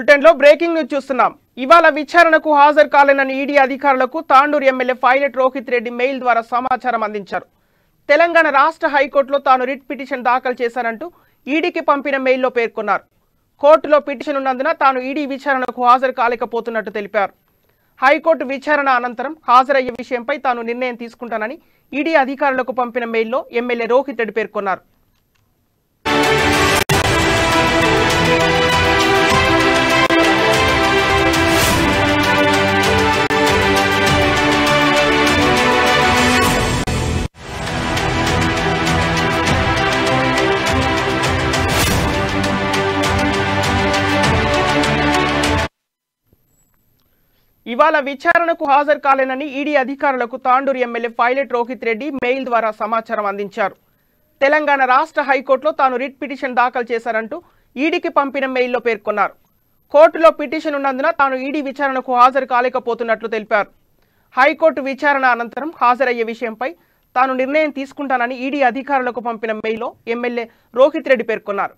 Bulletin లో breaking news చూస్తున్నాం. ఇవాళ విచారణకు హాజరు కాలేనని ఈడీ అధికారులకు Tandur MLA pilot Rohit Reddy mail ద్వారా సమాచారం అందించారు. తెలంగాణ రాష్ట్ర హైకోర్టులో తాను రిట్ పిటిషన్ దాఖలు చేశానంటూ ఈడీకి పంపిన మెయిల్లో పేర్కొన్నారు. కోర్టులో పిటిషన్ ఉన్నందున తాను ఈడీ విచారణకు హాజరు కాలేకపోతున్నట్టు తెలిపారు. హైకోర్టు విచారణ అనంతరం హాజరయ్యే విషయంపై తాను నిర్ణయం తీసుకుంటానని ఈడీ అధికారులకు పంపిన మెయిల్లో ఎమ్మెల్యే రోహిత్ రెడ్డి పేర్కొన్నారు. ఇవాళ విచారణకు హాజరు కాలేనని ఈడీ అధికారులకు Tandur MLA pilot Rohit Reddy mail ద్వారా సమాచారం అందించారు. తెలంగాణ రాష్ట్ర హైకోర్టులో తాను రిట్ పిటిషన్ దాఖలు చేశారంటూ ఈడీకి పంపిన మెయిల్లో పేర్కొన్నారు. కోర్టులో పిటిషన్ ఉన్నందున తాను ఈడీ విచారణకు హాజరు కాలేకపోతున్నట్లు తెలిపారు. హైకోర్టు విచారణ అనంతరం హాజరయ్యే విషయంపై తాను నిర్ణయం తీసుకుంటానని ఈడీ అధికారులకు పంపిన మెయిల్లో ఎమ్మెల్యే రోహిత్ రెడ్డి పేర్కొన్నారు.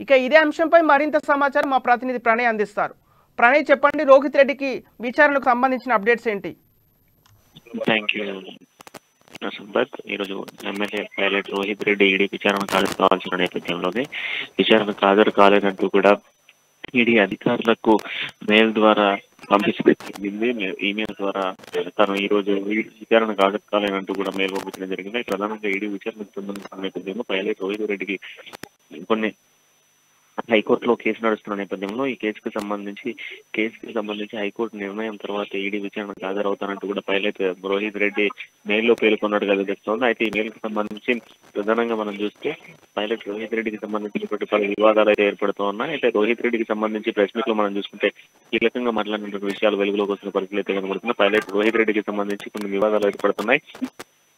ఇక ఇదే అంశంపై మరింత సమాచారం మా ప్రతినిధి ప్రణయ్ అందిస్తారు. ప్రణయ్, చెప్పండి, రోహిత్ రెడ్డికి విచారణకు సంబంధించిన అప్డేట్స్ ఏంటి? ఈరోజు MLA pilot Rohit Reddy ED విచారణకు హాజరు కావాల్సిన నేపథ్యంలోనే విచారణకు హాజరు కాలేనంటూ కూడా ఈడీ అధికారులకు మెయిల్ ద్వారా పంపించబడింది. ఈమెయిల్ ద్వారా తను ఈ రోజు విచారణకు హాజరు కాలేనంటూ కూడా మెయిల్ పంపించడం జరిగింది. ప్రధానంగా ఈడీ విచారణకు సంబంధించిన నేపథ్యంలో పైలట్ రోహిత్ రెడ్డికి కొన్ని హైకోర్టులో కేసు నడుస్తున్న నేపథ్యంలో ఈ కేసుకి సంబంధించి హైకోర్టు నిర్ణయం తర్వాత ఈడీ విచారణకు హాజరవుతానంటూ కూడా పైలట్ రోహిత్ రెడ్డి మెయిల్లో పేర్కొన్నట్టుగా తెలుస్తోంది. అయితే ఈ మెయిల్కి సంబంధించి ప్రధానంగా మనం చూస్తే పైలట్ రోహిత్ రెడ్డికి సంబంధించినటువంటి పలు వివాదాలు అయితే ఏర్పడుతూ ఉన్నాయి. అయితే రోహిత్ రెడ్డికి సంబంధించి ప్రెస్ మీట్ లో మనం చూసుకుంటే కీలకంగా మాట్లాడినటువంటి విషయాలు వెలుగులోకి వస్తున్న పరిస్థితులు అయితే కనబడుతున్నాయి. పైలట్ రోహిత్ రెడ్డికి సంబంధించి కొన్ని వివాదాలు ఏర్పడుతున్నాయి.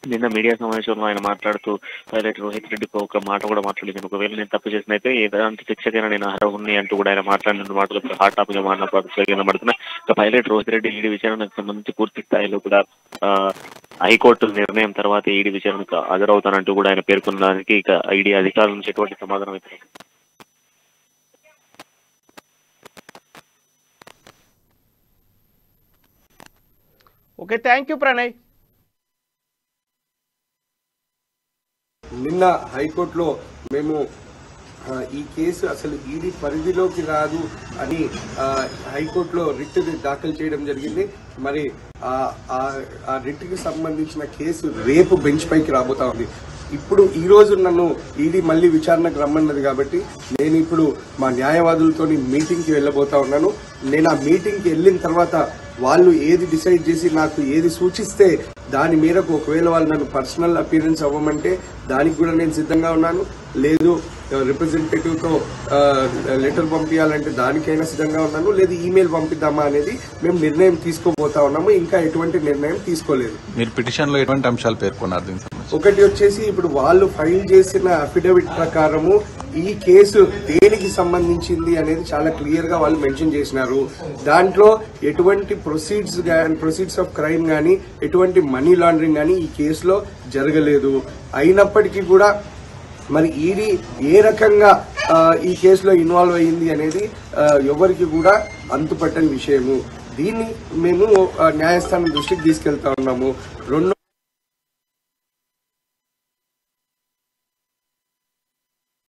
నిన్న మీడియా సమావేశంలో ఆయన మాట్లాడుతూ పైలట్ రోహిత్ రెడ్డికి ఒక మాట కూడా మాట్లాడింది. ఒకవేళ నేను తప్పు చేసినైతే ఏదాంటి శిక్షకైనా నేను అర్హుణ్ణి అంటూ కూడా ఆయన మాట్లాడిన మాటలు హాట్ టాపిక్ గా మాట్లాడుతున్నాయి. ఇక పైలట్ రోహిత్ రెడ్డి ఈడీ విచారణకు సంబంధించి పూర్తి స్థాయిలో కూడా హైకోర్టు నిర్ణయం తర్వాత ఈడీ విచారణకు హాజరవుతానంటూ కూడా ఆయన పేర్కొనడానికి ఇక ఈడీ అధికారుల నుంచి ఎటువంటి సమాధానం అయితే ఓకే, థ్యాంక్ యూ ప్రణయ్. నిన్న హైకోర్టులో మేము ఈ కేసు అసలు ఈడీ పరిధిలోకి రాదు అని హైకోర్టులో రిట్ దాఖలు చేయడం జరిగింది. మరి ఆ రిట్కి సంబంధించిన కేసు రేపు బెంచ్ పైకి రాబోతా ఉంది. ఇప్పుడు ఈ రోజు నన్ను ఈడీ మళ్ళీ విచారణకు రమ్మన్నది కాబట్టి నేను ఇప్పుడు మా న్యాయవాదులతో మీటింగ్కి వెళ్ళబోతా ఉన్నాను. నేను ఆ మీటింగ్కి వెళ్ళిన తర్వాత వాళ్ళు ఏది డిసైడ్ చేసి నాకు ఏది సూచిస్తే దాని మేరకు ఒకవేళ వాళ్ళు నన్ను పర్సనల్ అపీరెన్స్ అవ్వమంటే దానికి కూడా నేను సిద్ధంగా ఉన్నాను. లేదు రిప్రజెంటేటివ్తో లెటర్ పంపించాలంటే దానికైనా సిద్ధంగా ఉన్నాను. లేదు ఈమెయిల్ పంపిద్దామా అనేది మేము నిర్ణయం తీసుకోబోతా ఉన్నాము. ఇంకా ఎటువంటి నిర్ణయం తీసుకోలేదు. మీరు పిటిషన్ లో ఎటువంటి అంశాలు పేర్కొన్నారు? ఒకటి వచ్చేసి ఇప్పుడు వాళ్ళు ఫైల్ చేసిన అఫిడవిట్ ప్రకారము ఈ కేసు దేనికి సంబంధించింది అనేది చాలా క్లియర్ గా వాళ్ళు మెన్షన్ చేసినారు. దాంట్లో ఎటువంటి ప్రొసీడ్స్ ఆఫ్ క్రైమ్ గానీ ఎటువంటి మనీ లాండరింగ్ గానీ ఈ కేసులో జరగలేదు. అయినప్పటికీ కూడా మరి ఈడీ ఏ రకంగా ఈ కేసులో ఇన్వాల్వ్ అయ్యింది అనేది ఎవరికి కూడా అంతుపట్టని విషయము. దీన్ని మేము న్యాయస్థానం దృష్టికి తీసుకెళ్తా ఉన్నాము.